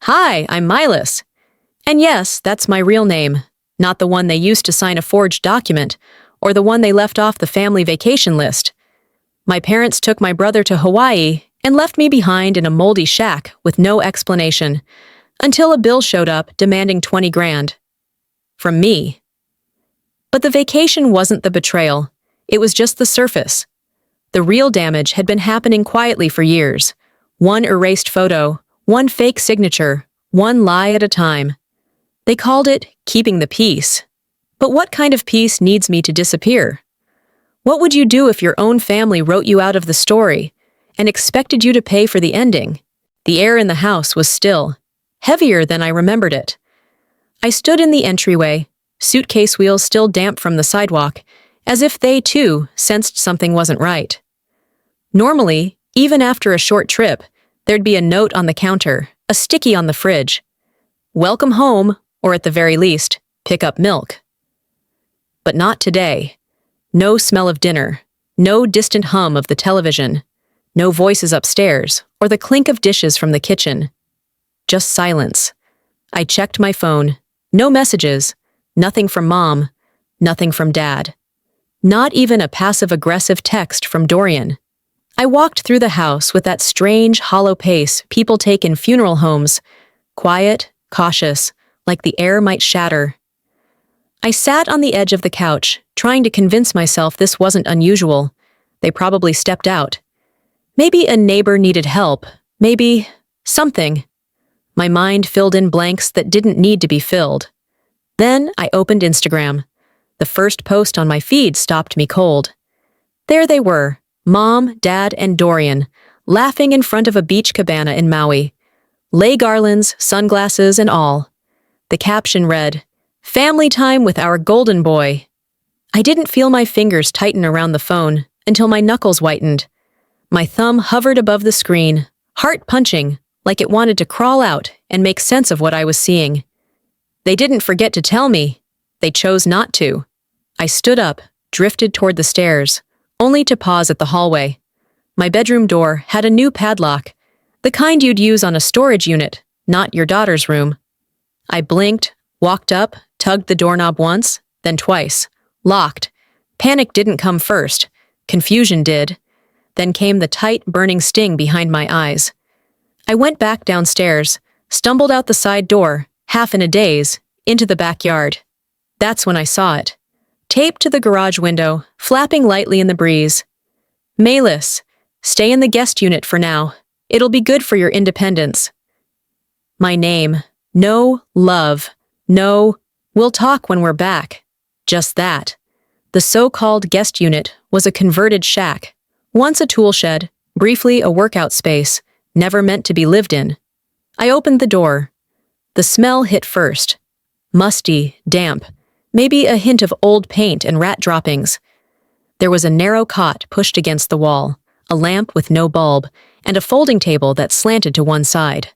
Hi, I'm Maelis. And yes, that's my real name, not the one they used to sign a forged document, or the one they left off the family vacation list. My parents took my brother to Hawaii and left me behind in a moldy shack with no explanation, until a bill showed up demanding 20 grand. From me. But the vacation wasn't the betrayal, it was just the surface. The real damage had been happening quietly for years. One erased photo, one fake signature, one lie at a time. They called it keeping the peace. But what kind of peace needs me to disappear? What would you do if your own family wrote you out of the story and expected you to pay for the ending? The air in the house was still, heavier than I remembered it. I stood in the entryway, suitcase wheels still damp from the sidewalk, as if they, too, sensed something wasn't right. Normally, even after a short trip, there'd be a note on the counter, a sticky on the fridge. Welcome home, or at the very least, pick up milk. But not today. No smell of dinner, no distant hum of the television, no voices upstairs, or the clink of dishes from the kitchen. Just silence. I checked my phone. No messages. Nothing from Mom. Nothing from Dad. Not even a passive-aggressive text from Dorian. I walked through the house with that strange, hollow pace people take in funeral homes, quiet, cautious, like the air might shatter. I sat on the edge of the couch, trying to convince myself this wasn't unusual. They probably stepped out. Maybe a neighbor needed help. Maybe something. My mind filled in blanks that didn't need to be filled. Then I opened Instagram. The first post on my feed stopped me cold. There they were, Mom, Dad, and Dorian, laughing in front of a beach cabana in Maui. Lei garlands, sunglasses, and all. The caption read, "Family time with our golden boy." I didn't feel my fingers tighten around the phone until my knuckles whitened. My thumb hovered above the screen, heart punching, like it wanted to crawl out and make sense of what I was seeing. They didn't forget to tell me. They chose not to. I stood up, drifted toward the stairs, only to pause at the hallway. My bedroom door had a new padlock, the kind you'd use on a storage unit, not your daughter's room. I blinked, walked up, tugged the doorknob once, then twice. Locked. Panic didn't come first. Confusion did. Then came the tight, burning sting behind my eyes. I went back downstairs, stumbled out the side door, half in a daze, into the backyard. That's when I saw it. Taped to the garage window, flapping lightly in the breeze. Maelis, stay in the guest unit for now. It'll be good for your independence. My name. No love. No, we'll talk when we're back. Just that. The so-called guest unit was a converted shack. Once a tool shed, briefly a workout space, never meant to be lived in. I opened the door. The smell hit first. Musty, damp, maybe a hint of old paint and rat droppings. There was a narrow cot pushed against the wall, a lamp with no bulb, and a folding table that slanted to one side.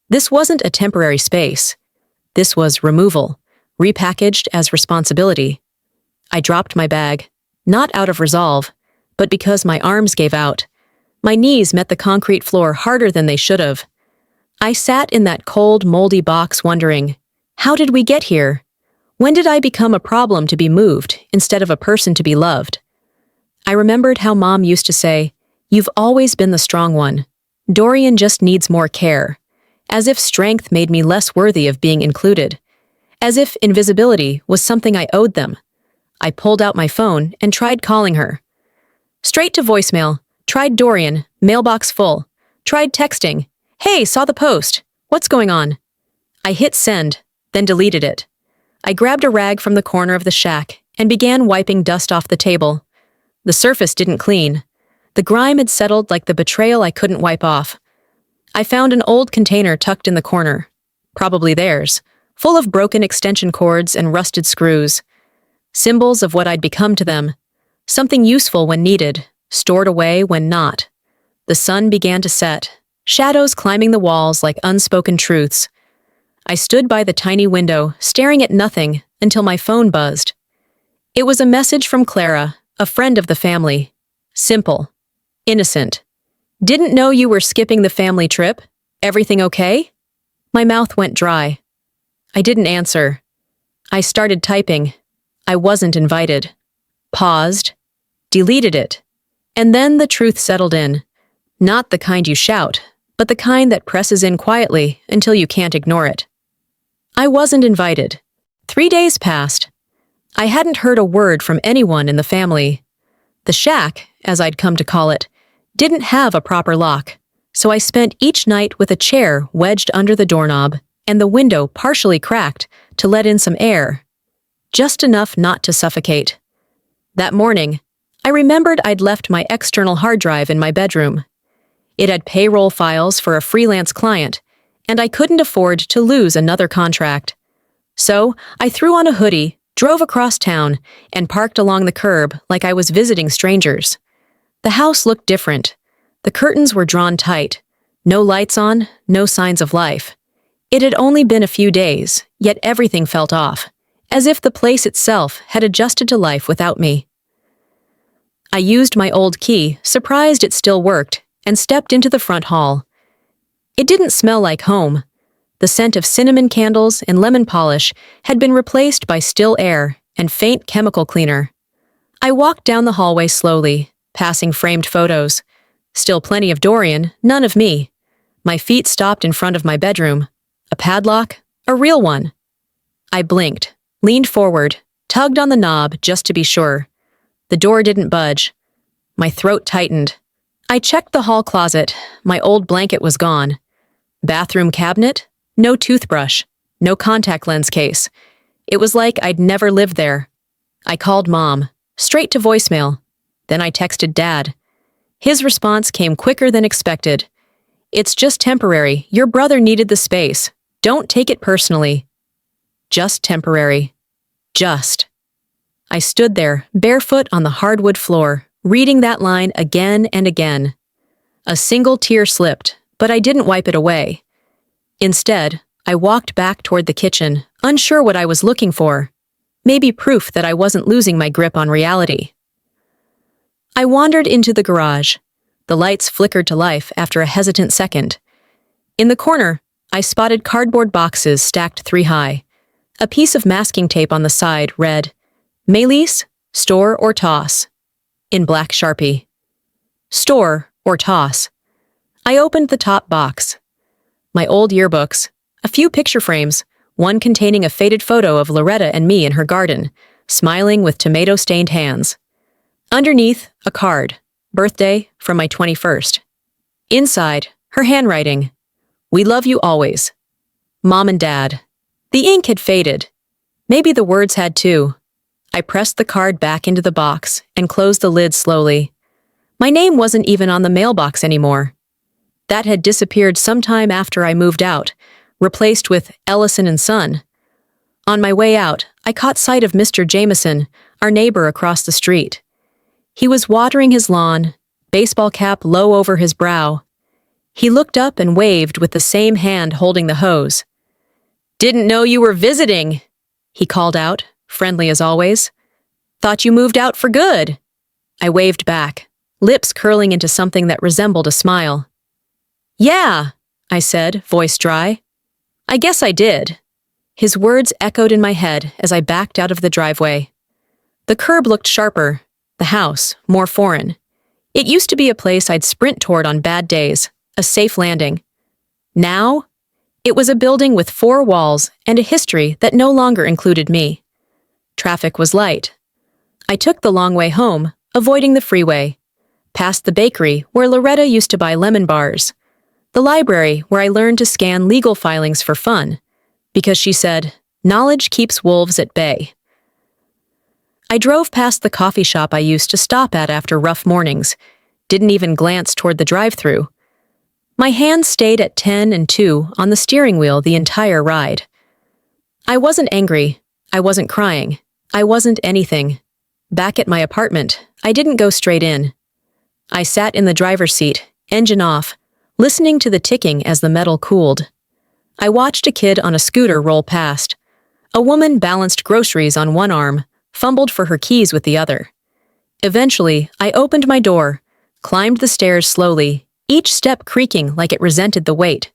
This wasn't a temporary space. This was removal, repackaged as responsibility. I dropped my bag, not out of resolve, but because my arms gave out. My knees met the concrete floor harder than they should have. I sat in that cold, moldy box wondering, how did we get here? When did I become a problem to be moved instead of a person to be loved? I remembered how Mom used to say, "You've always been the strong one. Dorian just needs more care." As if strength made me less worthy of being included. As if invisibility was something I owed them. I pulled out my phone and tried calling her. Straight to voicemail. Tried Dorian, mailbox full. Tried texting. "Hey, saw the post. What's going on?" I hit send, then deleted it. I grabbed a rag from the corner of the shack and began wiping dust off the table. The surface didn't clean. The grime had settled like the betrayal I couldn't wipe off. I found an old container tucked in the corner, probably theirs, full of broken extension cords and rusted screws. Symbols of what I'd become to them. Something useful when needed, stored away when not. The sun began to set, shadows climbing the walls like unspoken truths. I stood by the tiny window, staring at nothing, until my phone buzzed. It was a message from Clara, a friend of the family. Simple. Innocent. "Didn't know you were skipping the family trip. Everything okay?" My mouth went dry. I didn't answer. I started typing. I wasn't invited. Paused. Deleted it. And then the truth settled in. Not the kind you shout, but the kind that presses in quietly until you can't ignore it. I wasn't invited. 3 days passed. I hadn't heard a word from anyone in the family. The shack, as I'd come to call it, didn't have a proper lock, so I spent each night with a chair wedged under the doorknob and the window partially cracked to let in some air, just enough not to suffocate. That morning, I remembered I'd left my external hard drive in my bedroom. It had payroll files for a freelance client, and I couldn't afford to lose another contract. So I threw on a hoodie, drove across town, and parked along the curb like I was visiting strangers. The house looked different. The curtains were drawn tight. No lights on, no signs of life. It had only been a few days, yet everything felt off, as if the place itself had adjusted to life without me. I used my old key, surprised it still worked, and stepped into the front hall. It didn't smell like home. The scent of cinnamon candles and lemon polish had been replaced by still air and faint chemical cleaner. I walked down the hallway slowly, passing framed photos. Still plenty of Dorian, none of me. My feet stopped in front of my bedroom. A padlock, a real one. I blinked, leaned forward, tugged on the knob just to be sure. The door didn't budge. My throat tightened. I checked the hall closet. My old blanket was gone. Bathroom cabinet? No toothbrush. No contact lens case. It was like I'd never lived there. I called Mom, straight to voicemail. Then I texted Dad. His response came quicker than expected. "It's just temporary. Your brother needed the space. Don't take it personally." Just temporary. Just. I stood there, barefoot on the hardwood floor, reading that line again and again. A single tear slipped, but I didn't wipe it away. Instead, I walked back toward the kitchen, unsure what I was looking for. Maybe proof that I wasn't losing my grip on reality. I wandered into the garage. The lights flickered to life after a hesitant second. In the corner, I spotted cardboard boxes stacked 3 high. A piece of masking tape on the side read, "Maelis, store or toss," in black Sharpie. Store or toss. I opened the top box. My old yearbooks, a few picture frames, one containing a faded photo of Loretta and me in her garden, smiling with tomato-stained hands. Underneath, a card, birthday from my 21st. Inside, her handwriting, "We love you always. Mom and Dad." The ink had faded. Maybe the words had too. I pressed the card back into the box and closed the lid slowly. My name wasn't even on the mailbox anymore. That had disappeared sometime after I moved out, replaced with Ellison and Son. On my way out, I caught sight of Mr. Jameson, our neighbor across the street. He was watering his lawn, baseball cap low over his brow. He looked up and waved with the same hand holding the hose. "Didn't know you were visiting," he called out, friendly as always. "Thought you moved out for good." I waved back, lips curling into something that resembled a smile. "Yeah," I said, voice dry. "I guess I did." His words echoed in my head as I backed out of the driveway. The curb looked sharper, the house more foreign. It used to be a place I'd sprint toward on bad days, a safe landing. Now, it was a building with 4 walls and a history that no longer included me. Traffic was light. I took the long way home, avoiding the freeway, past the bakery where Loretta used to buy lemon bars, the library where I learned to scan legal filings for fun, because she said, "Knowledge keeps wolves at bay." I drove past the coffee shop I used to stop at after rough mornings, didn't even glance toward the drive-thru. My hands stayed at 10 and 2 on the steering wheel the entire ride. I wasn't angry. I wasn't crying. I wasn't anything. Back at my apartment, I didn't go straight in. I sat in the driver's seat, engine off, listening to the ticking as the metal cooled. I watched a kid on a scooter roll past. A woman balanced groceries on one arm, fumbled for her keys with the other. Eventually, I opened my door, climbed the stairs slowly, each step creaking like it resented the weight.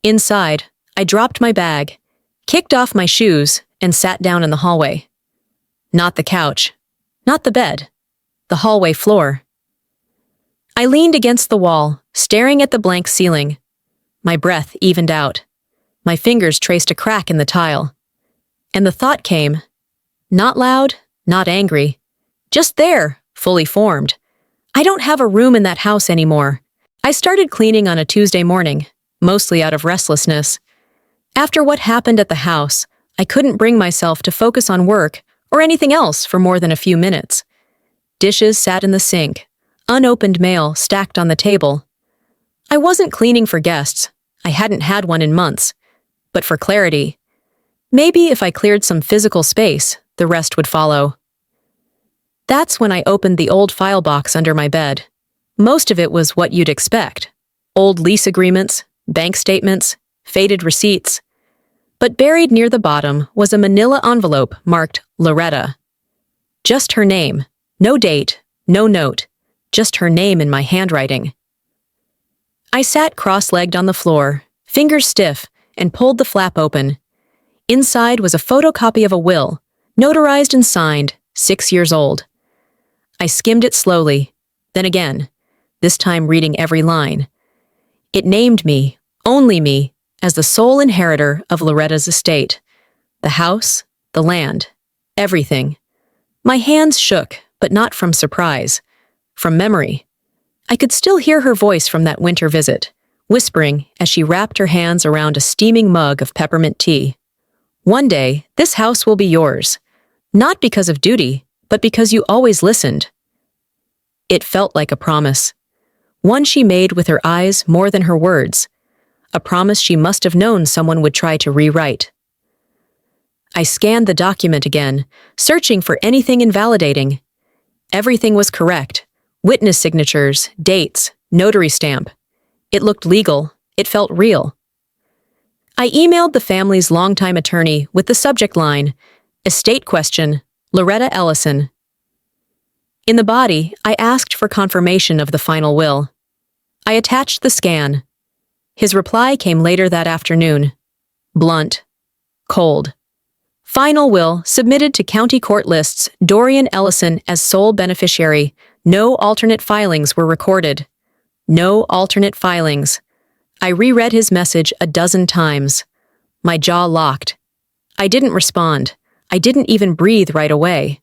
Inside, I dropped my bag, kicked off my shoes, and sat down in the hallway. Not the couch, not the bed, the hallway floor. I leaned against the wall, staring at the blank ceiling. My breath evened out. My fingers traced a crack in the tile. And the thought came, not loud, not angry, just there, fully formed. I don't have a room in that house anymore. I started cleaning on a Tuesday morning, mostly out of restlessness. After what happened at the house, I couldn't bring myself to focus on work or anything else for more than a few minutes. Dishes sat in the sink, unopened mail stacked on the table. I wasn't cleaning for guests. I hadn't had one in months. But for clarity, maybe if I cleared some physical space, the rest would follow. That's when I opened the old file box under my bed. Most of it was what you'd expect. Old lease agreements, bank statements, faded receipts. But buried near the bottom was a manila envelope marked Loretta. Just her name, no date, no note, just her name in my handwriting. I sat cross-legged on the floor, fingers stiff, and pulled the flap open. Inside was a photocopy of a will, notarized and signed, 6 years old. I skimmed it slowly, then again, this time reading every line. It named me, only me, as the sole inheritor of Loretta's estate. The house, the land, everything. My hands shook, but not from surprise, from memory. I could still hear her voice from that winter visit, whispering as she wrapped her hands around a steaming mug of peppermint tea. One day, this house will be yours, not because of duty, but because you always listened. It felt like a promise, one she made with her eyes more than her words, a promise she must have known someone would try to rewrite. I scanned the document again, searching for anything invalidating. Everything was correct. Witness signatures, dates, notary stamp. It looked legal. It felt real. I emailed the family's longtime attorney with the subject line, Estate Question, Loretta Ellison. In the body, I asked for confirmation of the final will. I attached the scan. His reply came later that afternoon. Blunt. Cold. Final will submitted to county court lists Dorian Ellison as sole beneficiary. No alternate filings were recorded. No alternate filings. I reread his message a dozen times. My jaw locked. I didn't respond. I didn't even breathe right away.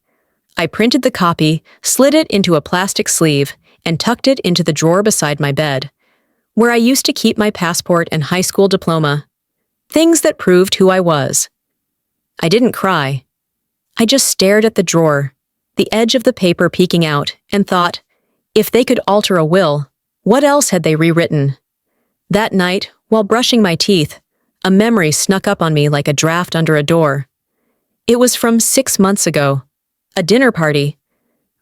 I printed the copy, slid it into a plastic sleeve, and tucked it into the drawer beside my bed, where I used to keep my passport and high school diploma. Things that proved who I was. I didn't cry. I just stared at the drawer, the edge of the paper peeking out, and thought, if they could alter a will, what else had they rewritten? That night, while brushing my teeth, a memory snuck up on me like a draft under a door. It was from 6 months ago. A dinner party.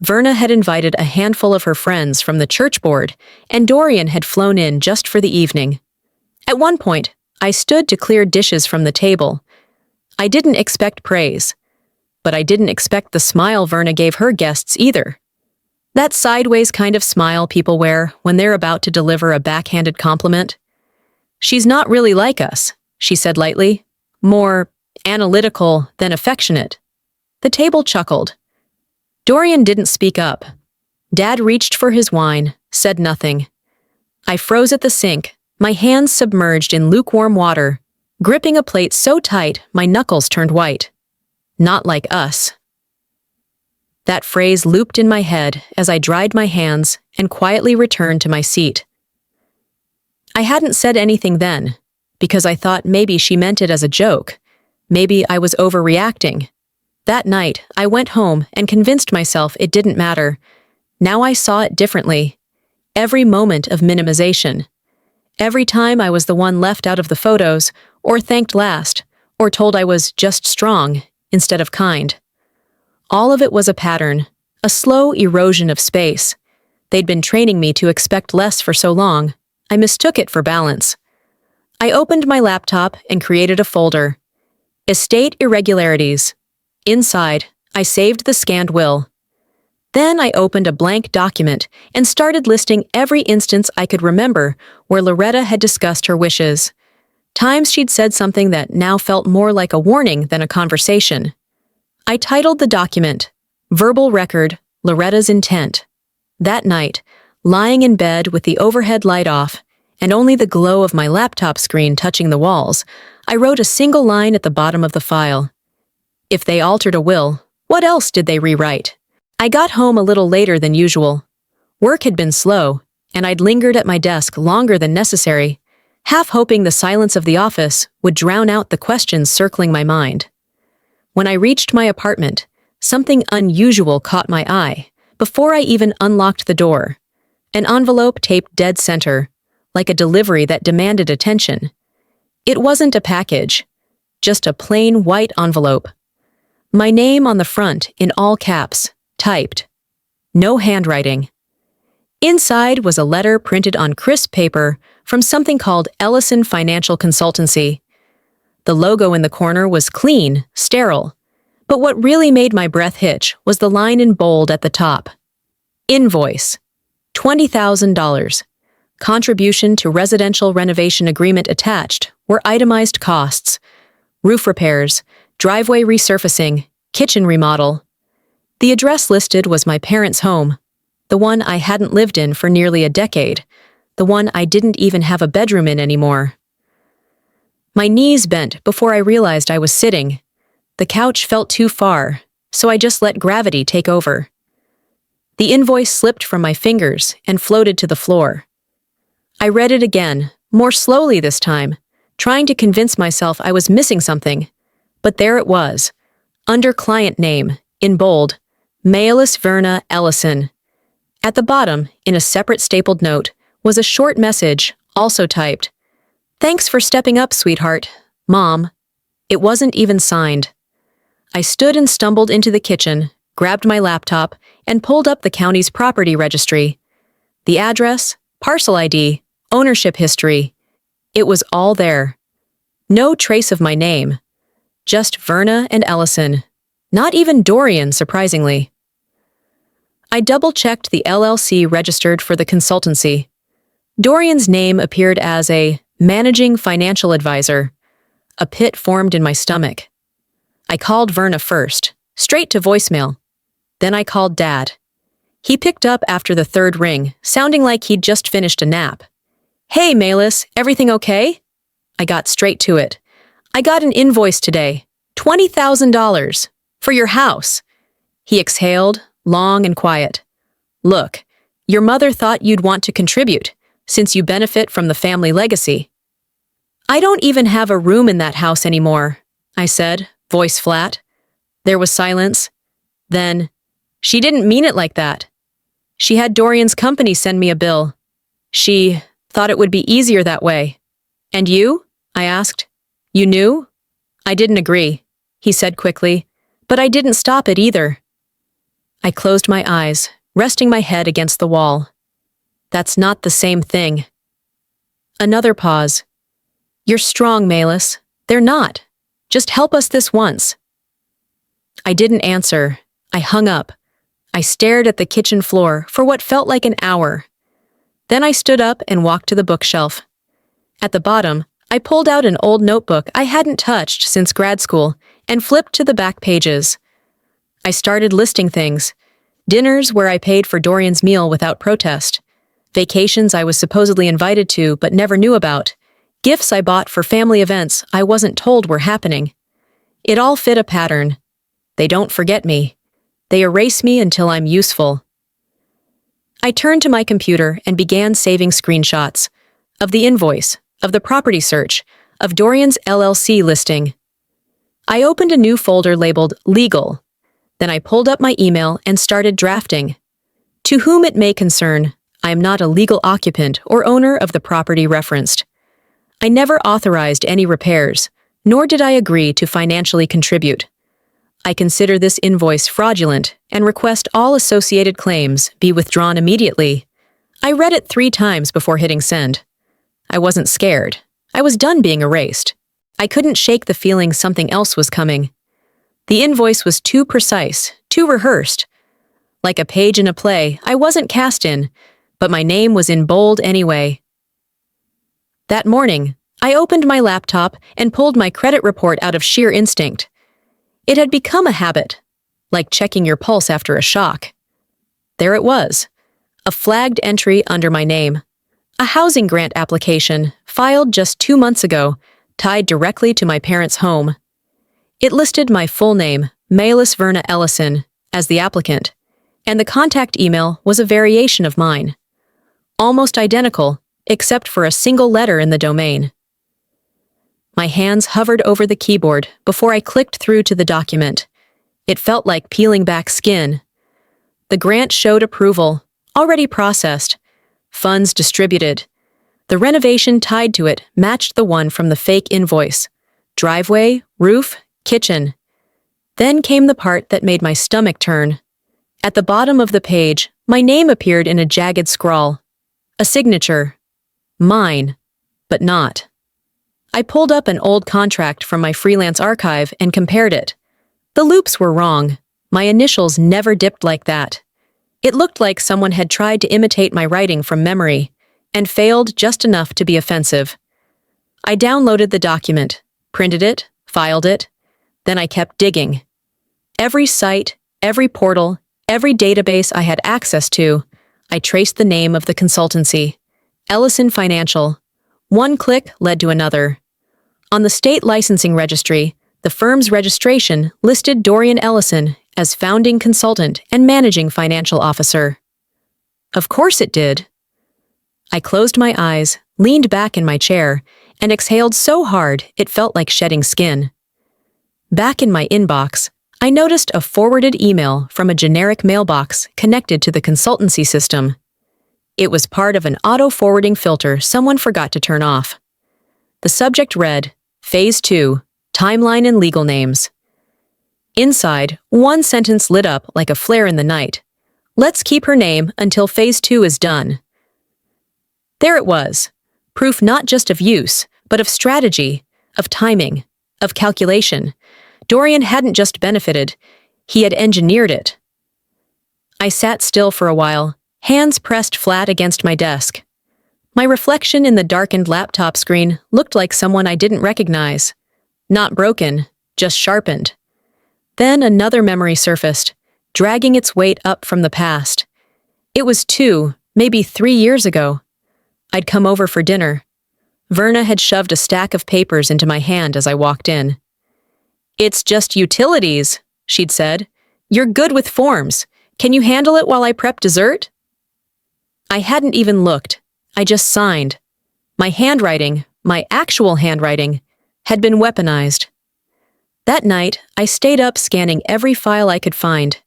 Verna had invited a handful of her friends from the church board, and Dorian had flown in just for the evening. At one point, I stood to clear dishes from the table. I didn't expect praise, but I didn't expect the smile Verna gave her guests either. That sideways kind of smile people wear when they're about to deliver a backhanded compliment. She's not really like us, she said lightly. More analytical than affectionate. The table chuckled. Dorian didn't speak up. Dad reached for his wine, said nothing. I froze at the sink, my hands submerged in lukewarm water, gripping a plate so tight my knuckles turned white. Not like us. That phrase looped in my head as I dried my hands and quietly returned to my seat. I hadn't said anything then, because I thought maybe she meant it as a joke. Maybe I was overreacting. That night, I went home and convinced myself it didn't matter. Now I saw it differently. Every moment of minimization. Every time I was the one left out of the photos, or thanked last, or told I was just strong instead of kind. All of it was a pattern, a slow erosion of space. They'd been training me to expect less for so long, I mistook it for balance. I opened my laptop and created a folder. Estate Irregularities. Inside, I saved the scanned will. Then I opened a blank document and started listing every instance I could remember where Loretta had discussed her wishes. Times she'd said something that now felt more like a warning than a conversation. I titled the document, Verbal Record, Loretta's Intent. That night, lying in bed with the overhead light off and only the glow of my laptop screen touching the walls, I wrote a single line at the bottom of the file. If they altered a will, what else did they rewrite? I got home a little later than usual. Work had been slow, and I'd lingered at my desk longer than necessary, half hoping the silence of the office would drown out the questions circling my mind. When I reached my apartment, something unusual caught my eye before I even unlocked the door. An envelope taped dead center, like a delivery that demanded attention. It wasn't a package, just a plain white envelope. My name on the front in all caps, typed. No handwriting. Inside was a letter printed on crisp paper from something called Ellison Financial Consultancy. The logo in the corner was clean, sterile, but what really made my breath hitch was the line in bold at the top. Invoice. $20,000. Contribution to residential renovation agreement attached were itemized costs. Roof repairs, driveway resurfacing, kitchen remodel. The address listed was my parents' home, the one I hadn't lived in for nearly a decade, the one I didn't even have a bedroom in anymore. My knees bent before I realized I was sitting. The couch felt too far, so I just let gravity take over. The invoice slipped from my fingers and floated to the floor. I read it again, more slowly this time, trying to convince myself I was missing something. But there it was, under client name, in bold, Maelis Verna Ellison. At the bottom, in a separate stapled note, was a short message, also typed. Thanks for stepping up, sweetheart. Mom. It wasn't even signed. I stood and stumbled into the kitchen, grabbed my laptop, and pulled up the county's property registry. The address, parcel ID, ownership history. It was all there. No trace of my name. Just Verna and Ellison. Not even Dorian, surprisingly. I double-checked the LLC registered for the consultancy. Dorian's name appeared as a managing financial advisor. A pit formed in my stomach. I called Verna first, straight to voicemail. Then I called Dad. He picked up after the third ring, sounding like he'd just finished a nap. Hey, Maelis, everything okay? I got straight to it. I got an invoice today. $20,000. For your house. He exhaled, long and quiet. Look, your mother thought you'd want to contribute, since you benefit from the family legacy. I don't even have a room in that house anymore, I said, voice flat. There was silence. Then, she didn't mean it like that. She had Dorian's company send me a bill. She thought it would be easier that way. And you? I asked. You knew? I didn't agree, he said quickly, but I didn't stop it either. I closed my eyes, resting my head against the wall. That's not the same thing. Another pause. You're strong, Maelis. They're not. Just help us this once. I didn't answer. I hung up. I stared at the kitchen floor for what felt like an hour. Then I stood up and walked to the bookshelf. At the bottom, I pulled out an old notebook I hadn't touched since grad school and flipped to the back pages. I started listing things. Dinners where I paid for Dorian's meal without protest. Vacations I was supposedly invited to but never knew about. Gifts I bought for family events I wasn't told were happening. It all fit a pattern. They don't forget me. They erase me until I'm useful. I turned to my computer and began saving screenshots. Of the invoice, of the property search, of Dorian's LLC listing. I opened a new folder labeled Legal. Then I pulled up my email and started drafting. To whom it may concern, I am not a legal occupant or owner of the property referenced. I never authorized any repairs, nor did I agree to financially contribute. I consider this invoice fraudulent and request all associated claims be withdrawn immediately. I read it 3 times before hitting send. I wasn't scared. I was done being erased. I couldn't shake the feeling something else was coming. The invoice was too precise, too rehearsed. Like a page in a play I wasn't cast in, but my name was in bold anyway. That morning, I opened my laptop and pulled my credit report out of sheer instinct. It had become a habit, like checking your pulse after a shock. There it was, a flagged entry under my name. A housing grant application, filed just 2 months ago, tied directly to my parents' home. It listed my full name, Maelis Verna Ellison, as the applicant, and the contact email was a variation of mine. Almost identical, except for a single letter in the domain. My hands hovered over the keyboard before I clicked through to the document. It felt like peeling back skin. The grant showed approval, already processed, funds distributed. The renovation tied to it matched the one from the fake invoice. Driveway, roof, kitchen. Then came the part that made my stomach turn. At the bottom of the page, my name appeared in a jagged scrawl. A signature. Mine, but not. I pulled up an old contract from my freelance archive and compared it. The loops were wrong. My initials never dipped like that. It looked like someone had tried to imitate my writing from memory, and failed just enough to be offensive. I downloaded the document, printed it, filed it, then I kept digging. Every site, every portal, every database I had access to, I traced the name of the consultancy. Ellison Financial. One click led to another. On the state licensing registry, the firm's registration listed Dorian Ellison as founding consultant and managing financial officer. Of course it did. I closed my eyes, leaned back in my chair, and exhaled so hard it felt like shedding skin. Back in my inbox, I noticed a forwarded email from a generic mailbox connected to the consultancy system. It was part of an auto-forwarding filter someone forgot to turn off. The subject read, Phase 2, Timeline and Legal Names. Inside, one sentence lit up like a flare in the night. Let's keep her name until Phase 2 is done. There it was, proof not just of use, but of strategy, of timing, of calculation. Dorian hadn't just benefited, he had engineered it. I sat still for a while, hands pressed flat against my desk. My reflection in the darkened laptop screen looked like someone I didn't recognize. Not broken, just sharpened. Then another memory surfaced, dragging its weight up from the past. It was 2, maybe 3 years ago. I'd come over for dinner. Verna had shoved a stack of papers into my hand as I walked in. It's just utilities, she'd said. You're good with forms. Can you handle it while I prep dessert? I hadn't even looked. I just signed. My handwriting, my actual handwriting, had been weaponized. That night, I stayed up scanning every file I could find.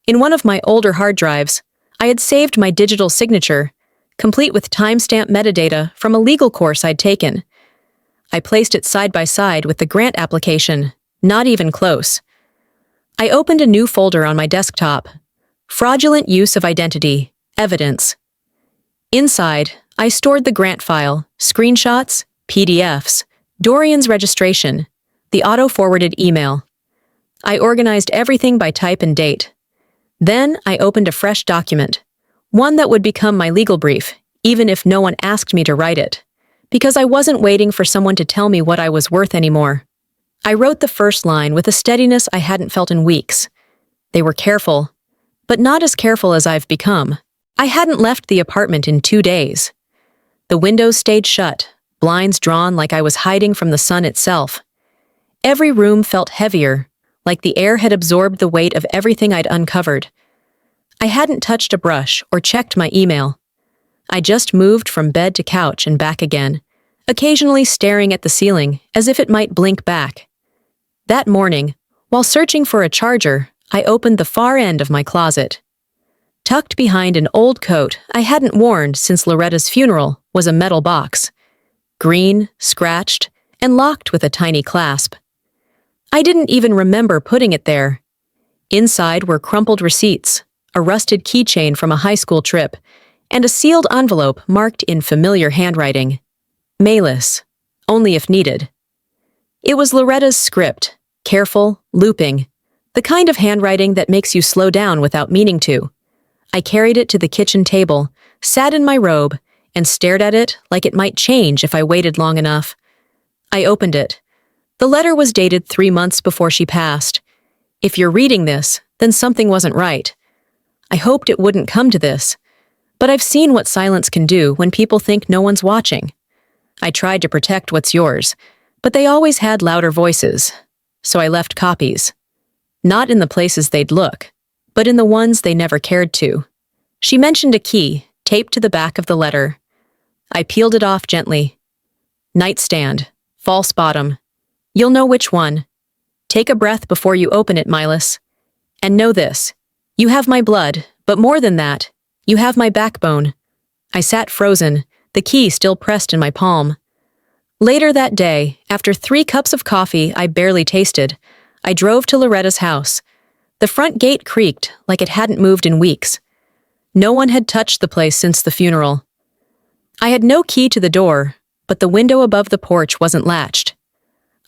In one of my older hard drives, I had saved my digital signature, complete with timestamp metadata from a legal course I'd taken. I placed it side by side with the grant application, not even close. I opened a new folder on my desktop. Fraudulent use of identity, evidence. Inside, I stored the grant file, screenshots, PDFs, Dorian's registration, the auto-forwarded email. I organized everything by type and date. Then I opened a fresh document, one that would become my legal brief, even if no one asked me to write it, because I wasn't waiting for someone to tell me what I was worth anymore. I wrote the first line with a steadiness I hadn't felt in weeks. They were careful, but not as careful as I've become. I hadn't left the apartment in 2 days. The windows stayed shut, blinds drawn like I was hiding from the sun itself. Every room felt heavier, like the air had absorbed the weight of everything I'd uncovered. I hadn't touched a brush or checked my email. I just moved from bed to couch and back again, occasionally staring at the ceiling as if it might blink back. That morning, while searching for a charger, I opened the far end of my closet. Tucked behind an old coat I hadn't worn since Loretta's funeral was a metal box. Green, scratched, and locked with a tiny clasp. I didn't even remember putting it there. Inside were crumpled receipts, a rusted keychain from a high school trip, and a sealed envelope marked in familiar handwriting. Maelis, only if needed. It was Loretta's script, careful, looping, the kind of handwriting that makes you slow down without meaning to. I carried it to the kitchen table, sat in my robe, and stared at it like it might change if I waited long enough. I opened it. The letter was dated 3 months before she passed. If you're reading this, then something wasn't right. I hoped it wouldn't come to this, but I've seen what silence can do when people think no one's watching. I tried to protect what's yours, but they always had louder voices, so I left copies. Not in the places they'd look, but in the ones they never cared to. She mentioned a key, taped to the back of the letter. I peeled it off gently. Nightstand, false bottom. You'll know which one. Take a breath before you open it, Maelis. And know this. You have my blood, but more than that, you have my backbone. I sat frozen, the key still pressed in my palm. Later that day, after 3 cups of coffee I barely tasted, I drove to Loretta's house. The front gate creaked like it hadn't moved in weeks. No one had touched the place since the funeral. I had no key to the door, but the window above the porch wasn't latched.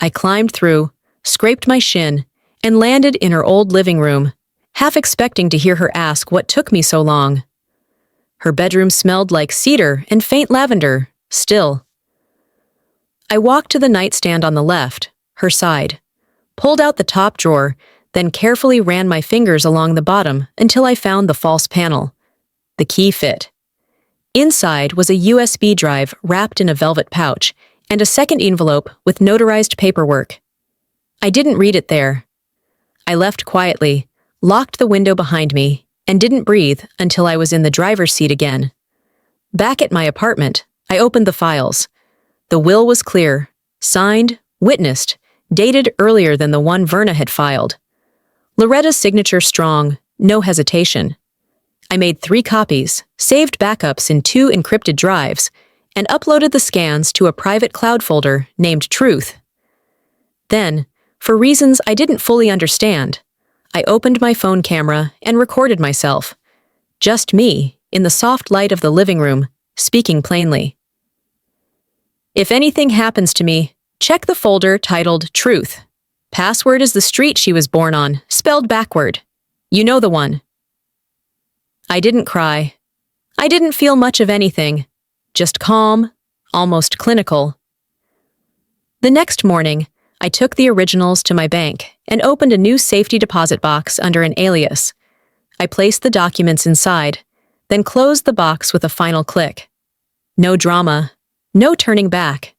I climbed through, scraped my shin, and landed in her old living room, half expecting to hear her ask what took me so long. Her bedroom smelled like cedar and faint lavender, still. I walked to the nightstand on the left, her side, pulled out the top drawer, then carefully ran my fingers along the bottom until I found the false panel. The key fit. Inside was a USB drive wrapped in a velvet pouch and a second envelope with notarized paperwork. I didn't read it there. I left quietly, locked the window behind me, and didn't breathe until I was in the driver's seat again. Back at my apartment, I opened the files. The will was clear, signed, witnessed, dated earlier than the one Verna had filed. Loretta's signature strong, no hesitation. I made 3 copies, saved backups in 2 encrypted drives, and uploaded the scans to a private cloud folder named Truth. Then, for reasons I didn't fully understand, I opened my phone camera and recorded myself. Just me, in the soft light of the living room, speaking plainly. If anything happens to me, check the folder titled Truth. Password is the street she was born on, spelled backward. You know the one. I didn't cry. I didn't feel much of anything. Just calm, almost clinical. The next morning, I took the originals to my bank and opened a new safety deposit box under an alias. I placed the documents inside, then closed the box with a final click. No drama, no turning back.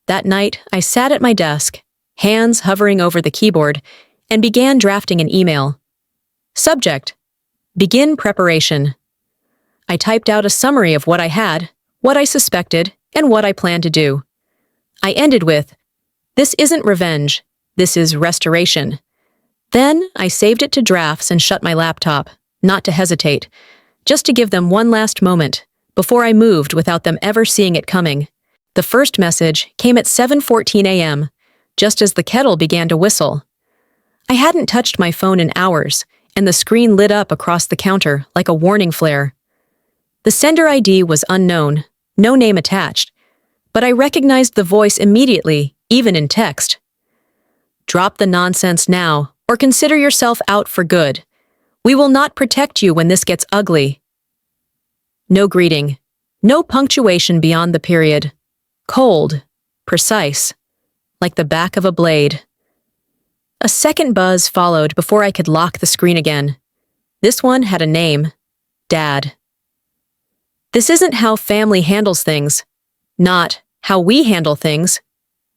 That night, I sat at my desk, hands hovering over the keyboard, and began drafting an email. Subject: Begin preparation. I typed out a summary of what I had, what I suspected, and what I planned to do. I ended with, "This isn't revenge, this is restoration." Then I saved it to drafts and shut my laptop, not to hesitate, just to give them one last moment, before I moved without them ever seeing it coming. The first message came at 7:14 a.m., just as the kettle began to whistle. I hadn't touched my phone in hours, and the screen lit up across the counter like a warning flare. The sender ID was unknown, no name attached, but I recognized the voice immediately, even in text. Drop the nonsense now, or consider yourself out for good. We will not protect you when this gets ugly. No greeting, no punctuation beyond the period. Cold, precise, like the back of a blade. A second buzz followed before I could lock the screen again. This one had a name: Dad. This isn't how family handles things. Not how we handle things.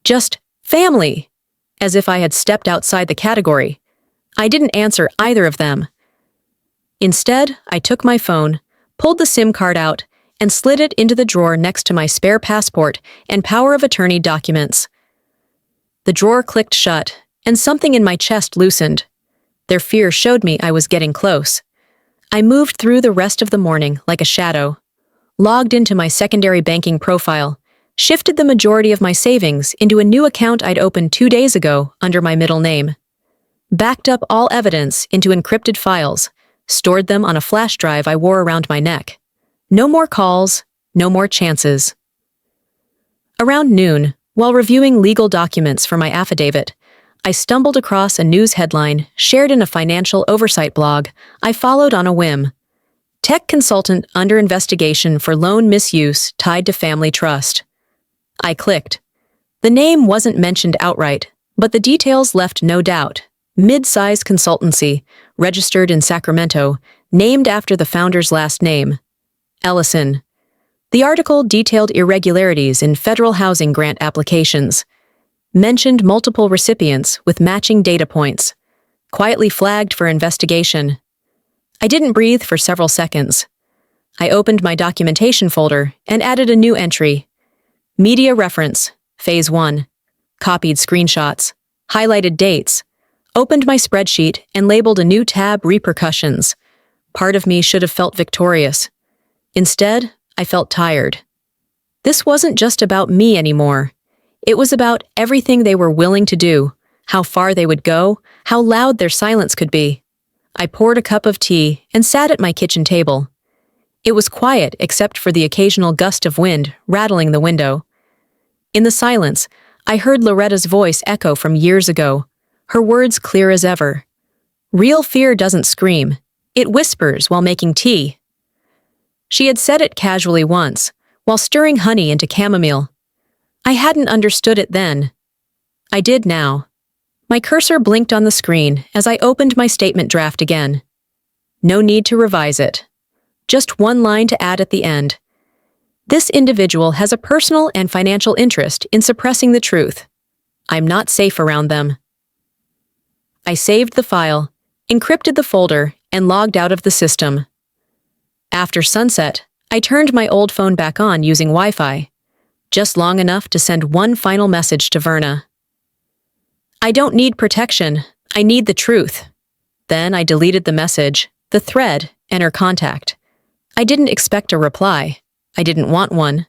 Just family. As if I had stepped outside the category. I didn't answer either of them. Instead, I took my phone, pulled the SIM card out, and slid it into the drawer next to my spare passport and power of attorney documents. The drawer clicked shut, and something in my chest loosened. Their fear showed me I was getting close. I moved through the rest of the morning like a shadow, logged into my secondary banking profile, shifted the majority of my savings into a new account I'd opened 2 days ago under my middle name, backed up all evidence into encrypted files, stored them on a flash drive I wore around my neck. No more calls, no more chances. Around noon, while reviewing legal documents for my affidavit, I stumbled across a news headline shared in a financial oversight blog I followed on a whim. Tech consultant under investigation for loan misuse tied to family trust. I clicked. The name wasn't mentioned outright, but the details left no doubt. Mid-sized consultancy, registered in Sacramento, named after the founder's last name, Ellison. The article detailed irregularities in federal housing grant applications, mentioned multiple recipients with matching data points, quietly flagged for investigation. I didn't breathe for several seconds. I opened my documentation folder and added a new entry. Media reference, Phase 1. Copied screenshots, highlighted dates, opened my spreadsheet and labeled a new tab Repercussions. Part of me should have felt victorious. Instead, I felt tired. This wasn't just about me anymore. It was about everything they were willing to do, how far they would go, how loud their silence could be. I poured a cup of tea and sat at my kitchen table. It was quiet except for the occasional gust of wind rattling the window. In the silence, I heard Loretta's voice echo from years ago, her words clear as ever. Real fear doesn't scream. It whispers while making tea. She had said it casually once, while stirring honey into chamomile. I hadn't understood it then. I did now. My cursor blinked on the screen as I opened my statement draft again. No need to revise it. Just one line to add at the end. This individual has a personal and financial interest in suppressing the truth. I'm not safe around them. I saved the file, encrypted the folder, and logged out of the system. After sunset, I turned my old phone back on using Wi-Fi, just long enough to send one final message to Verna. I don't need protection, I need the truth. Then I deleted the message, the thread, and her contact. I didn't expect a reply. I didn't want one.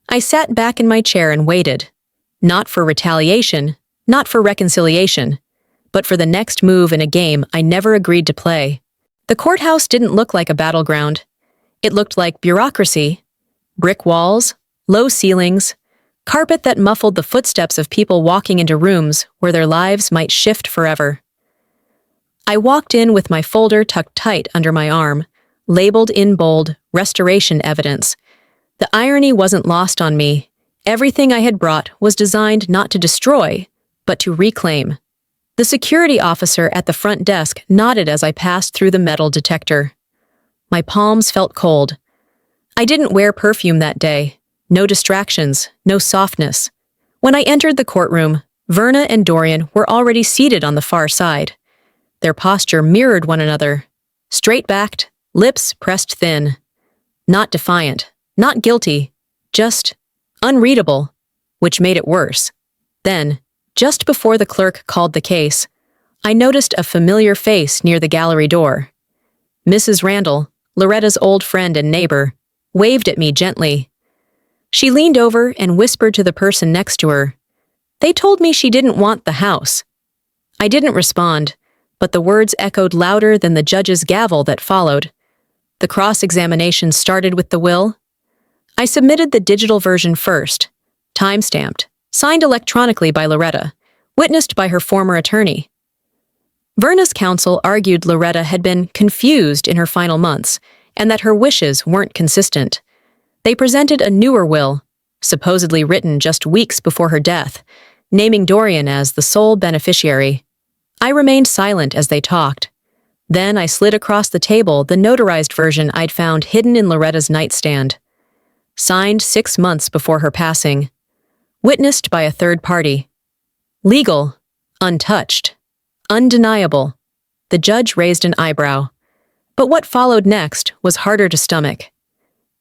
I sat back in my chair and waited. Not for retaliation, not for reconciliation, but for the next move in a game I never agreed to play. The courthouse didn't look like a battleground. It looked like bureaucracy. Brick walls, low ceilings, carpet that muffled the footsteps of people walking into rooms where their lives might shift forever. I walked in with my folder tucked tight under my arm, labeled in bold, restoration evidence. The irony wasn't lost on me. Everything I had brought was designed not to destroy, but to reclaim. The security officer at the front desk nodded as I passed through the metal detector. My palms felt cold. I didn't wear perfume that day. No distractions, no softness. When I entered the courtroom, Verna and Dorian were already seated on the far side. Their posture mirrored one another. Straight-backed, lips pressed thin. Not defiant, not guilty, just unreadable, which made it worse. Then, just before the clerk called the case, I noticed a familiar face near the gallery door. Mrs. Randall, Loretta's old friend and neighbor, waved at me gently. She leaned over and whispered to the person next to her. They told me she didn't want the house. I didn't respond, but the words echoed louder than the judge's gavel that followed. The cross-examination started with the will. I submitted the digital version first, time-stamped, signed electronically by Loretta, witnessed by her former attorney. Verna's counsel argued Loretta had been confused in her final months and that her wishes weren't consistent. They presented a newer will, supposedly written just weeks before her death, naming Dorian as the sole beneficiary. I remained silent as they talked. Then I slid across the table the notarized version I'd found hidden in Loretta's nightstand. Signed 6 months before her passing. Witnessed by a third party. Legal. Untouched. Undeniable. The judge raised an eyebrow. But what followed next was harder to stomach.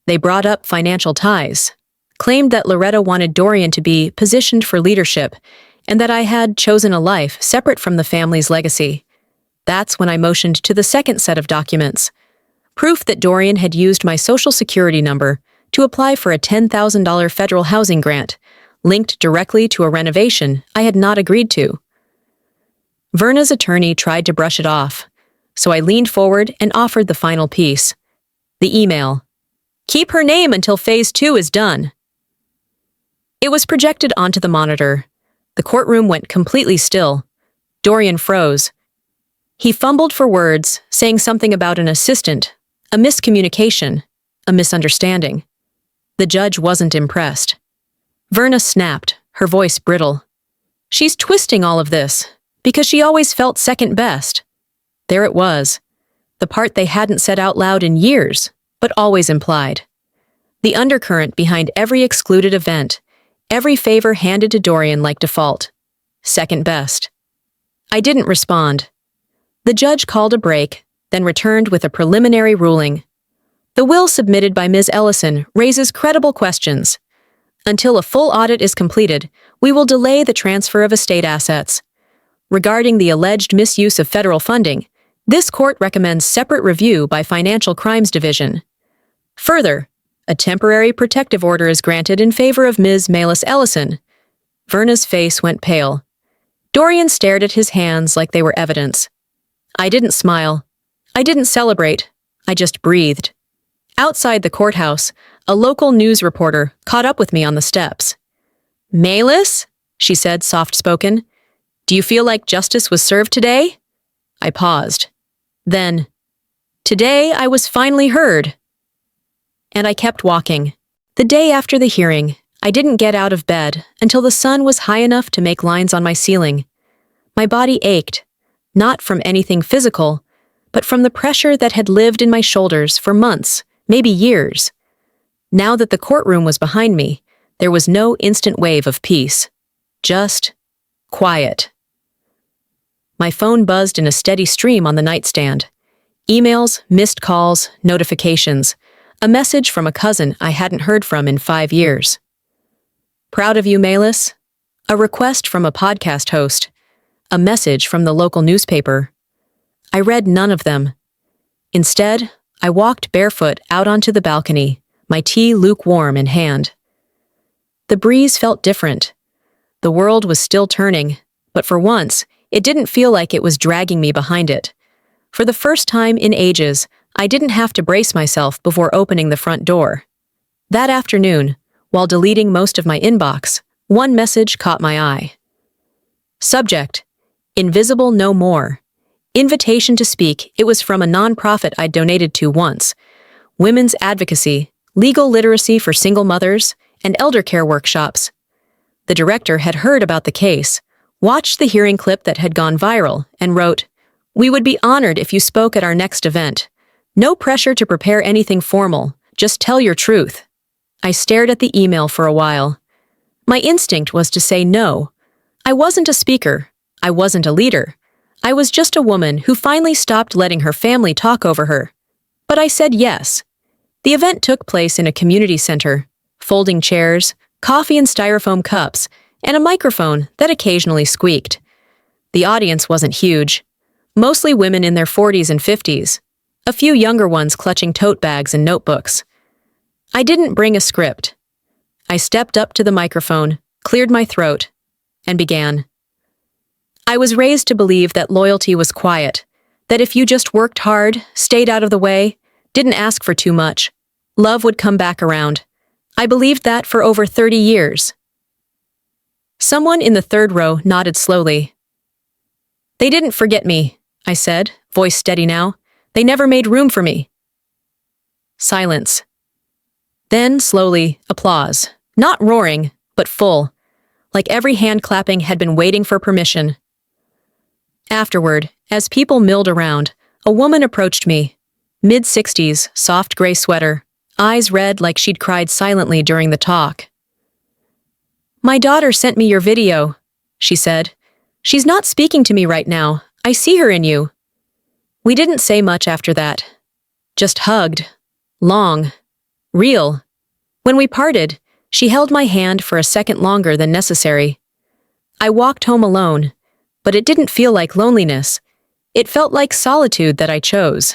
They brought up financial ties, claimed that Loretta wanted Dorian to be positioned for leadership, and that I had chosen a life separate from the family's legacy. That's when I motioned to the second set of documents. Proof that Dorian had used my social security number to apply for a $10,000 federal housing grant, linked directly to a renovation I had not agreed to. Verna's attorney tried to brush it off, so I leaned forward and offered the final piece. The email. Keep her name until Phase 2 is done. It was projected onto the monitor. The courtroom went completely still. Dorian froze. He fumbled for words, saying something about an assistant, A miscommunication, a misunderstanding. The judge wasn't impressed. Verna snapped, her voice brittle. She's twisting all of this, because she always felt second best. There it was, the part they hadn't said out loud in years, but always implied. The undercurrent behind every excluded event, every favor handed to Dorian like default. Second best. I didn't respond. The judge called a break, then returned with a preliminary ruling. The will submitted by Ms. Ellison raises credible questions. Until a full audit is completed, we will delay the transfer of estate assets. Regarding the alleged misuse of federal funding, this court recommends separate review by Financial Crimes Division. Further, a temporary protective order is granted in favor of Ms. Maelis Ellison. Verna's face went pale. Dorian stared at his hands like they were evidence. I didn't smile. I didn't celebrate. I just breathed. Outside the courthouse, a local news reporter caught up with me on the steps. "Maelis?" she said, soft-spoken. "Do you feel like justice was served today?" I paused. Then, "Today I was finally heard." And I kept walking. The day after the hearing, I didn't get out of bed until the sun was high enough to make lines on my ceiling. My body ached, not from anything physical, but from the pressure that had lived in my shoulders for months, maybe years. Now that the courtroom was behind me, there was no instant wave of peace. Just quiet. My phone buzzed in a steady stream on the nightstand. Emails, missed calls, notifications. A message from a cousin I hadn't heard from in 5 years. "Proud of you, Maelis." A request from a podcast host. A message from the local newspaper. I read none of them. Instead, I walked barefoot out onto the balcony, my tea lukewarm in hand. The breeze felt different. The world was still turning, but for once, it didn't feel like it was dragging me behind it. For the first time in ages, I didn't have to brace myself before opening the front door. That afternoon, while deleting most of my inbox, one message caught my eye. Subject: Invisible No More. Invitation to speak. It was from a nonprofit I'd donated to once. Women's advocacy, legal literacy for single mothers, and elder care workshops. The director had heard about the case, watched the hearing clip that had gone viral, and wrote, "We would be honored if you spoke at our next event. No pressure to prepare anything formal, just tell your truth." I stared at the email for a while. My instinct was to say no. I wasn't a speaker. I wasn't a leader. I was just a woman who finally stopped letting her family talk over her. But I said yes. The event took place in a community center. Folding chairs, coffee in styrofoam cups, and a microphone that occasionally squeaked. The audience wasn't huge. Mostly women in their 40s and 50s. A few younger ones clutching tote bags and notebooks. I didn't bring a script. I stepped up to the microphone, cleared my throat, and began. I was raised to believe that loyalty was quiet, that if you just worked hard, stayed out of the way, didn't ask for too much, love would come back around. I believed that for over 30 years. Someone in the third row nodded slowly. "They didn't forget me," I said, voice steady now. "They never made room for me." Silence. Then, slowly, applause. Not roaring, but full. Like every hand clapping had been waiting for permission. Afterward, as people milled around, a woman approached me. Mid-60s, soft gray sweater, eyes red like she'd cried silently during the talk. "My daughter sent me your video," she said. "She's not speaking to me right now. I see her in you." We didn't say much after that. Just hugged. Long. Real. When we parted, she held my hand for a second longer than necessary. I walked home alone, but it didn't feel like loneliness. It felt like solitude that I chose.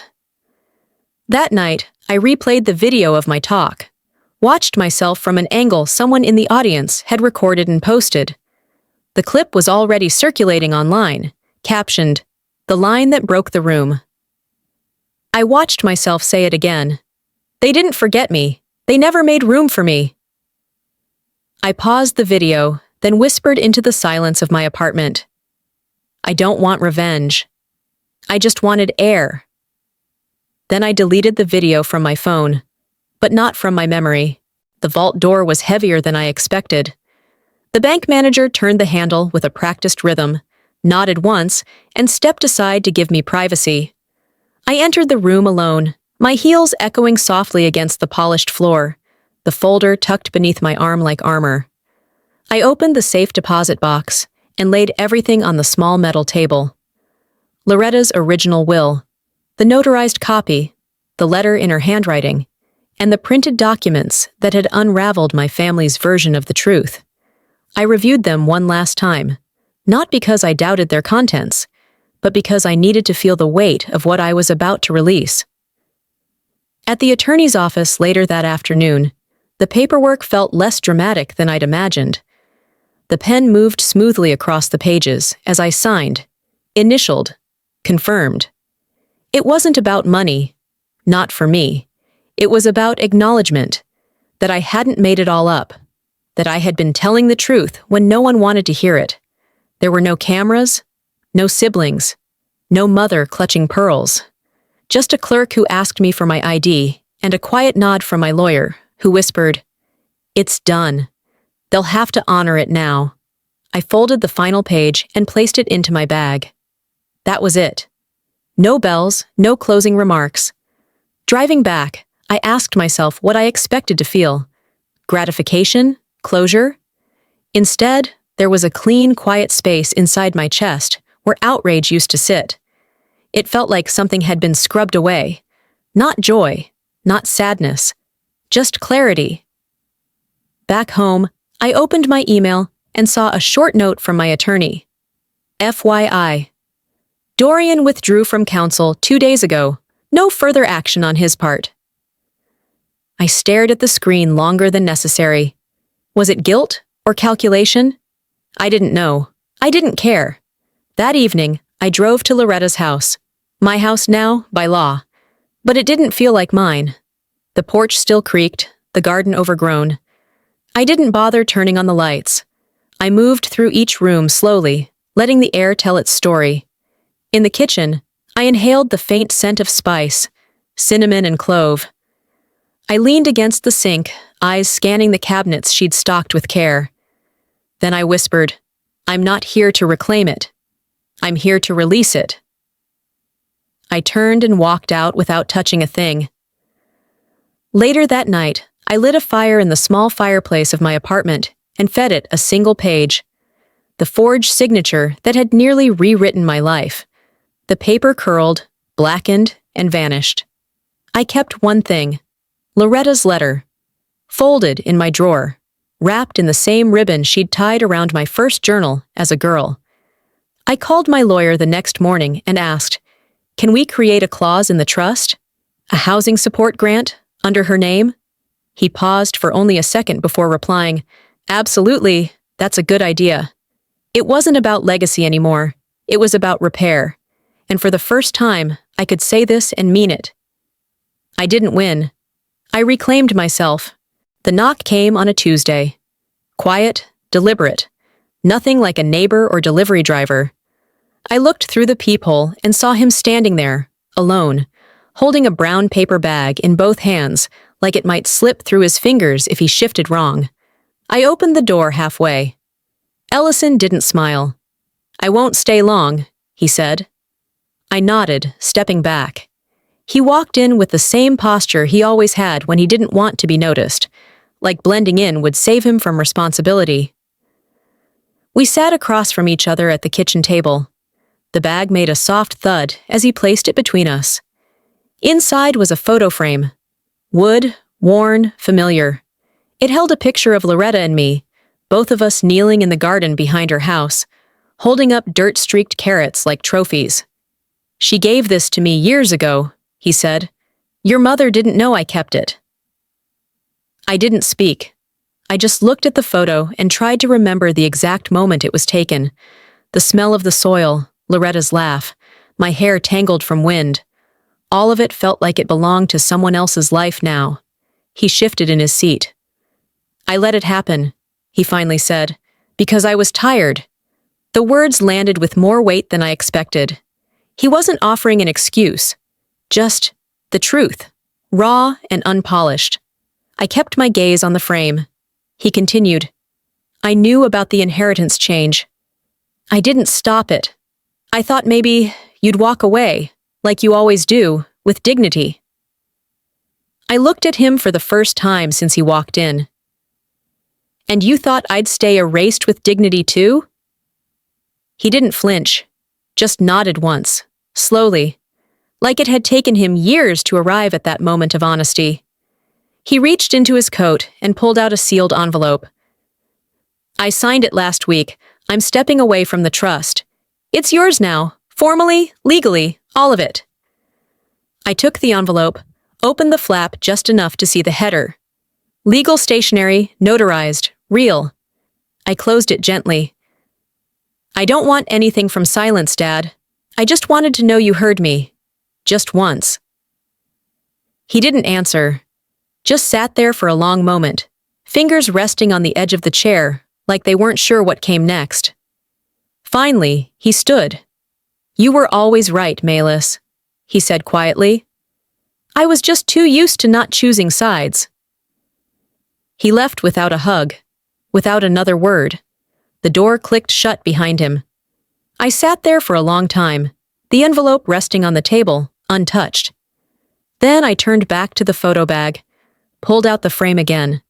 That night, I replayed the video of my talk, watched myself from an angle someone in the audience had recorded and posted. The clip was already circulating online, captioned, "The line that broke the room." I watched myself say it again. "They didn't forget me. They never made room for me." I paused the video, then whispered into the silence of my apartment. I don't want revenge. I just wanted air. Then I deleted the video from my phone, but not from my memory. The vault door was heavier than I expected. The bank manager turned the handle with a practiced rhythm, nodded once, and stepped aside to give me privacy. I entered the room alone, my heels echoing softly against the polished floor, the folder tucked beneath my arm like armor. I opened the safe deposit box and laid everything on the small metal table. Loretta's original will, the notarized copy, the letter in her handwriting, and the printed documents that had unraveled my family's version of the truth. I reviewed them one last time, not because I doubted their contents, but because I needed to feel the weight of what I was about to release. At the attorney's office later that afternoon, the paperwork felt less dramatic than I'd imagined. The pen moved smoothly across the pages as I signed, initialed, confirmed. It wasn't about money, not for me. It was about acknowledgement, that I hadn't made it all up, that I had been telling the truth when no one wanted to hear it. There were no cameras, no siblings, no mother clutching pearls. Just a clerk who asked me for my ID and a quiet nod from my lawyer, who whispered, "It's done. They'll have to honor it now." I folded the final page and placed it into my bag. That was it. No bells, no closing remarks. Driving back, I asked myself what I expected to feel. Gratification? Closure? Instead, there was a clean, quiet space inside my chest where outrage used to sit. It felt like something had been scrubbed away. Not joy, not sadness, just clarity. Back home, I opened my email and saw a short note from my attorney. FYI. Dorian withdrew from counsel 2 days ago. No further action on his part. I stared at the screen longer than necessary. Was it guilt or calculation? I didn't know. I didn't care. That evening, I drove to Loretta's house. My house now, by law. But it didn't feel like mine. The porch still creaked, the garden overgrown. I didn't bother turning on the lights. I moved through each room slowly, letting the air tell its story. In the kitchen, I inhaled the faint scent of spice, cinnamon and clove. I leaned against the sink, eyes scanning the cabinets she'd stocked with care. Then I whispered, "I'm not here to reclaim it. I'm here to release it." I turned and walked out without touching a thing. Later that night, I lit a fire in the small fireplace of my apartment and fed it a single page. The forged signature that had nearly rewritten my life. The paper curled, blackened, and vanished. I kept one thing, Loretta's letter, folded in my drawer, wrapped in the same ribbon she'd tied around my first journal as a girl. I called my lawyer the next morning and asked, "Can we create a clause in the trust? A housing support grant under her name?" He paused for only a second before replying, "Absolutely, that's a good idea." It wasn't about legacy anymore. It was about repair. And for the first time, I could say this and mean it. I didn't win. I reclaimed myself. The knock came on a Tuesday. Quiet, deliberate. Nothing like a neighbor or delivery driver. I looked through the peephole and saw him standing there, alone, holding a brown paper bag in both hands, like it might slip through his fingers if he shifted wrong. I opened the door halfway. Ellison didn't smile. "I won't stay long," he said. I nodded, stepping back. He walked in with the same posture he always had when he didn't want to be noticed, like blending in would save him from responsibility. We sat across from each other at the kitchen table. The bag made a soft thud as he placed it between us. Inside was a photo frame. Wood, worn, familiar. It held a picture of Loretta and me, both of us kneeling in the garden behind her house, holding up dirt-streaked carrots like trophies. "She gave this to me years ago," he said. "Your mother didn't know I kept it." I didn't speak. I just looked at the photo and tried to remember the exact moment it was taken. The smell of the soil, Loretta's laugh, my hair tangled from wind. All of it felt like it belonged to someone else's life now. He shifted in his seat. "I let it happen," he finally said, "because I was tired." The words landed with more weight than I expected. He wasn't offering an excuse. Just, The truth, raw and unpolished. I kept my gaze on the frame. He continued, I knew about the inheritance change. I didn't stop it. I thought maybe you'd walk away, like you always do, with dignity. I looked at him for the first time since he walked in. And you thought I'd stay erased with dignity too? He didn't flinch, just nodded once, slowly, like it had taken him years to arrive at that moment of honesty. He reached into his coat and pulled out a sealed envelope. I signed it last week. I'm stepping away from the trust. It's yours now, formally, legally, all of it. I took the envelope, opened the flap just enough to see the header. Legal stationery, notarized, real. I closed it gently. I don't want anything from silence, Dad. I just wanted to know you heard me. Just once. He didn't answer. Just sat there for a long moment, fingers resting on the edge of the chair, like they weren't sure what came next. Finally, he stood. You were always right, Maelis, he said quietly. I was just too used to not choosing sides. He left without a hug, without another word. The door clicked shut behind him. I sat there for a long time, the envelope resting on the table, untouched. Then I turned back to the photo bag, pulled out the frame again.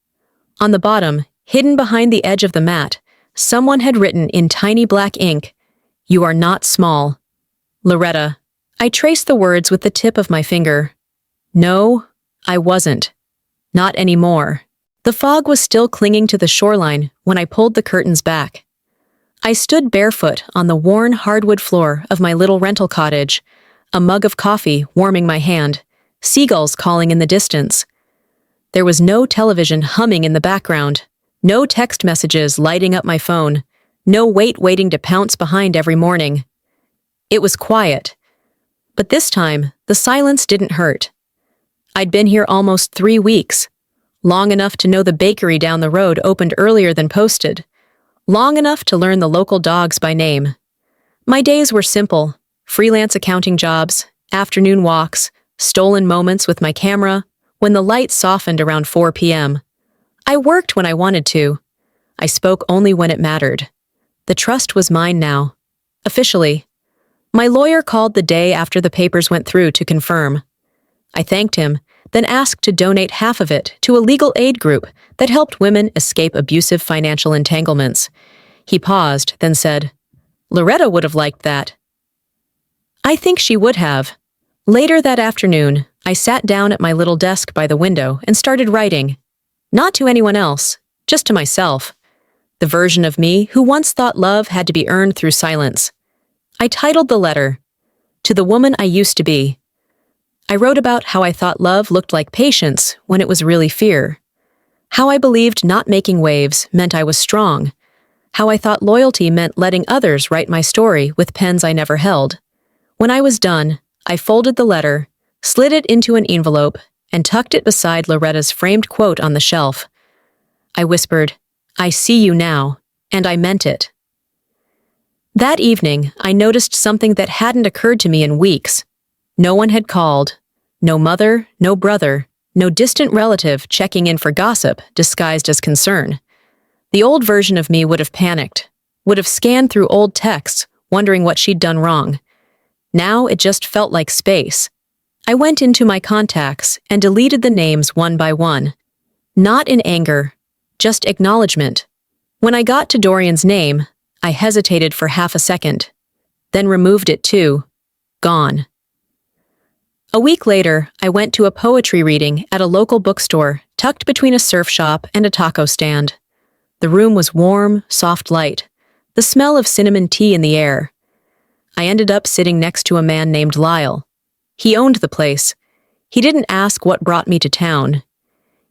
On the bottom, hidden behind the edge of the mat, someone had written in tiny black ink, You are not small. Loretta. I traced the words with the tip of my finger. No, I wasn't. Not anymore. The fog was still clinging to the shoreline when I pulled the curtains back. I stood barefoot on the worn hardwood floor of my little rental cottage, a mug of coffee warming my hand, seagulls calling in the distance. There was no television humming in the background, no text messages lighting up my phone, no weight waiting to pounce behind every morning. It was quiet. But this time, the silence didn't hurt. I'd been here almost 3 weeks, long enough to know the bakery down the road opened earlier than posted, long enough to learn the local dogs by name. My days were simple, freelance accounting jobs, afternoon walks, stolen moments with my camera, when the light softened around 4 p.m. I worked when I wanted to. I spoke only when it mattered. The trust was mine now. Officially. My lawyer called the day after the papers went through to confirm. I thanked him, then asked to donate half of it to a legal aid group that helped women escape abusive financial entanglements. He paused, then said, Loretta would have liked that. I think she would have. Later that afternoon, I sat down at my little desk by the window and started writing. Not to anyone else, just to myself. The version of me who once thought love had to be earned through silence. I titled the letter, To the Woman I Used to Be. I wrote about how I thought love looked like patience when it was really fear. How I believed not making waves meant I was strong. How I thought loyalty meant letting others write my story with pens I never held. When I was done, I folded the letter, slid it into an envelope, and tucked it beside Loretta's framed quote on the shelf. I whispered, I see you now, and I meant it. That evening, I noticed something that hadn't occurred to me in weeks. No one had called. No mother, no brother, no distant relative checking in for gossip disguised as concern. The old version of me would have panicked, would have scanned through old texts, wondering what she'd done wrong. Now it just felt like space. I went into my contacts and deleted the names one by one. Not in anger, just acknowledgement. When I got to Dorian's name, I hesitated for half a second, then removed it too. Gone. A week later, I went to a poetry reading at a local bookstore tucked between a surf shop and a taco stand. The room was warm, soft light, the smell of cinnamon tea in the air. I ended up sitting next to a man named Lyle. He owned the place. He didn't ask what brought me to town.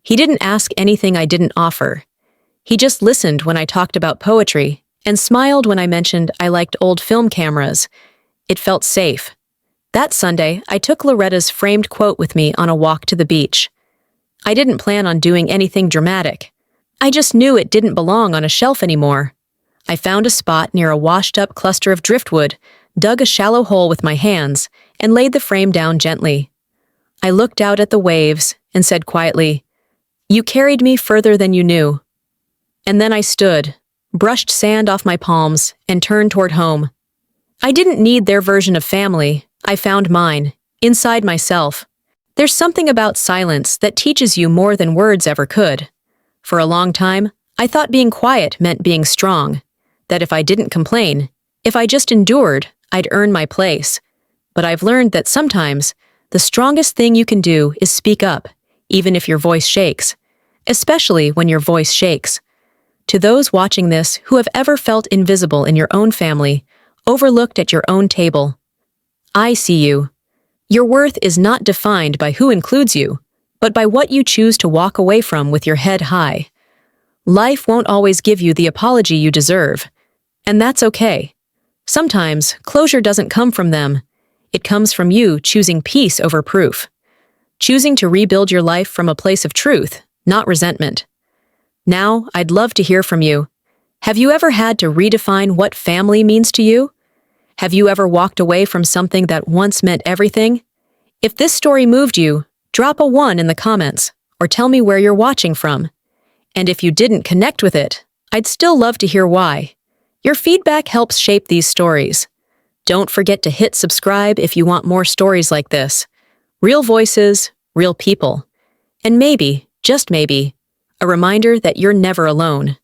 He didn't ask anything I didn't offer. He just listened when I talked about poetry and smiled when I mentioned I liked old film cameras. It felt safe. That Sunday, I took Loretta's framed quote with me on a walk to the beach. I didn't plan on doing anything dramatic. I just knew it didn't belong on a shelf anymore. I found a spot near a washed-up cluster of driftwood, dug a shallow hole with my hands, and laid the frame down gently. I looked out at the waves and said quietly, "You carried me further than you knew." And then I stood, brushed sand off my palms, and turned toward home. I didn't need their version of family. I found mine, inside myself. There's something about silence that teaches you more than words ever could. For a long time, I thought being quiet meant being strong, that if I didn't complain, if I just endured, I'd earn my place. But I've learned that sometimes, the strongest thing you can do is speak up, even if your voice shakes, especially when your voice shakes. To those watching this who have ever felt invisible in your own family, overlooked at your own table, I see you. Your worth is not defined by who includes you, but by what you choose to walk away from with your head high. Life won't always give you the apology you deserve, and that's okay. Sometimes, closure doesn't come from them. It comes from you choosing peace over proof. Choosing to rebuild your life from a place of truth, not resentment. Now, I'd love to hear from you. Have you ever had to redefine what family means to you? Have you ever walked away from something that once meant everything? If this story moved you, drop a 1 in the comments, or tell me where you're watching from. And if you didn't connect with it, I'd still love to hear why. Your feedback helps shape these stories. Don't forget to hit subscribe if you want more stories like this. Real voices, real people. And maybe, just maybe, a reminder that you're never alone.